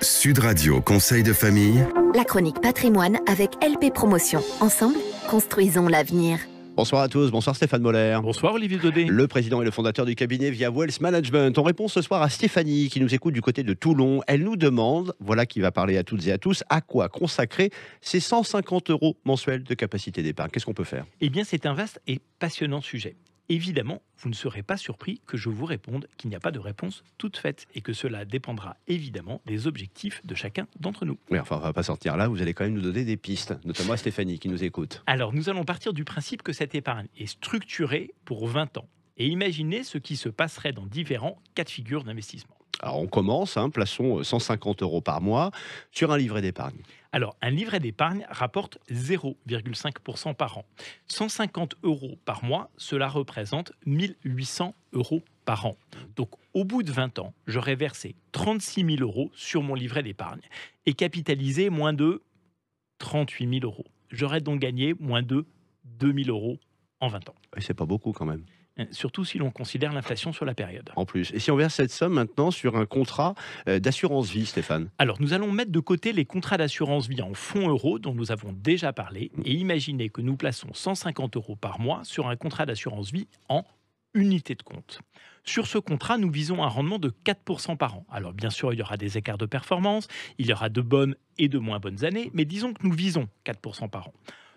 Sud Radio Conseil de famille. La chronique patrimoine avec LP Promotion. Ensemble, construisons l'avenir. Bonsoir à tous, bonsoir Stéphane Moller. Bonsoir Olivier Daudet. Le président et le fondateur du cabinet Via Wealth Management. On répond ce soir à Stéphanie qui nous écoute du côté de Toulon. Elle nous demande, voilà qui va parler à toutes et à tous, à quoi consacrer ces 150 € mensuels de capacité d'épargne. Qu'est-ce qu'on peut faire ? Eh bien, c'est un vaste et passionnant sujet. Évidemment, vous ne serez pas surpris que je vous réponde qu'il n'y a pas de réponse toute faite et que cela dépendra évidemment des objectifs de chacun d'entre nous. Oui, enfin, on ne va pas sortir là, vous allez quand même nous donner des pistes, notamment à Stéphanie qui nous écoute. Alors, nous allons partir du principe que cette épargne est structurée pour 20 ans et imaginez ce qui se passerait dans différents cas de figure d'investissement. Alors, on commence, plaçons 150 € par mois sur un livret d'épargne. Alors, un livret d'épargne rapporte 0,5% par an. 150 € par mois, cela représente 1800 € par an. Donc, au bout de 20 ans, j'aurais versé 36 000 € sur mon livret d'épargne et capitalisé moins de 38 000 €. J'aurais donc gagné moins de 2 000 € en 20 ans. Et c'est pas beaucoup quand même. Surtout si l'on considère l'inflation sur la période. En plus. Et si on verse cette somme maintenant sur un contrat d'assurance vie, Stéphane ? Alors, nous allons mettre de côté les contrats d'assurance vie en fonds euros dont nous avons déjà parlé et imaginez que nous plaçons 150 € par mois sur un contrat d'assurance vie en unité de compte. Sur ce contrat, nous visons un rendement de 4% par an. Alors, bien sûr, il y aura des écarts de performance, il y aura de bonnes et de moins bonnes années, mais disons que nous visons 4% par an.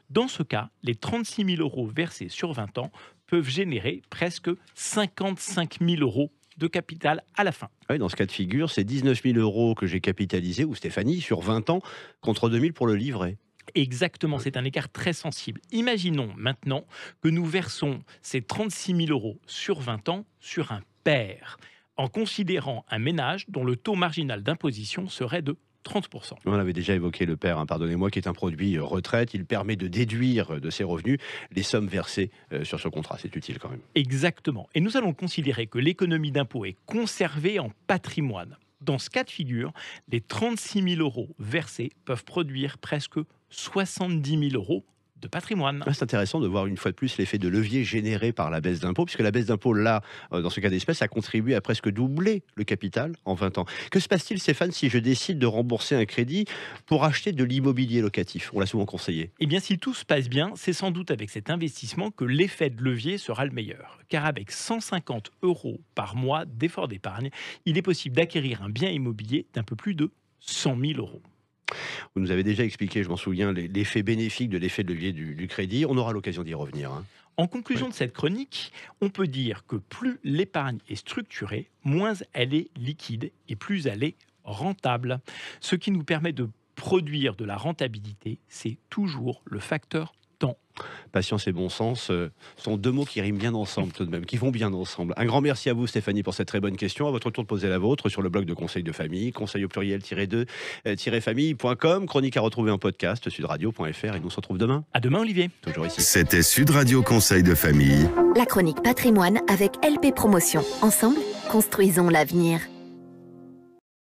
Dans ce cas, les 36 000 € versés sur 20 ans peuvent générer presque 55 000 € de capital à la fin. Oui, dans ce cas de figure, c'est 19 000 € que j'ai capitalisé, ou Stéphanie, sur 20 ans, contre 2 000 pour le livret. Exactement, c'est un écart très sensible. Imaginons maintenant que nous versons ces 36 000 € sur 20 ans sur un père, en considérant un ménage dont le taux marginal d'imposition serait de 30%. On avait déjà évoqué le PER, pardonnez-moi, qui est un produit retraite. Il permet de déduire de ses revenus les sommes versées sur ce contrat. C'est utile quand même. Exactement. Et nous allons considérer que l'économie d'impôt est conservée en patrimoine. Dans ce cas de figure, les 36 000 € versés peuvent produire presque 70 000 € de patrimoine. C'est intéressant de voir une fois de plus l'effet de levier généré par la baisse d'impôt, puisque la baisse d'impôt, là, dans ce cas d'espèce, a contribué à presque doubler le capital en 20 ans. Que se passe-t-il, Stéphane, si je décide de rembourser un crédit pour acheter de l'immobilier locatif ? On l'a souvent conseillé. Eh bien, si tout se passe bien, c'est sans doute avec cet investissement que l'effet de levier sera le meilleur. Car avec 150 € par mois d'effort d'épargne, il est possible d'acquérir un bien immobilier d'un peu plus de 100 000 €. Vous nous avez déjà expliqué, je m'en souviens, l'effet bénéfique de l'effet de levier du crédit. On aura l'occasion d'y revenir. En conclusion de cette chronique, on peut dire que plus l'épargne est structurée, moins elle est liquide et plus elle est rentable. Ce qui nous permet de produire de la rentabilité, c'est toujours le facteur temps. Patience et bon sens sont deux mots qui riment bien ensemble tout de même, qui vont bien ensemble. Un grand merci à vous Stéphanie pour cette très bonne question. À votre tour de poser la vôtre sur le blog de Conseil de famille, conseil au pluriel-2-famille.com, chronique à retrouver en podcast, sudradio.fr et nous on se retrouve demain. À demain Olivier. Toujours ici. C'était Sud Radio Conseil de famille. La chronique patrimoine avec LP Promotion. Ensemble, construisons l'avenir.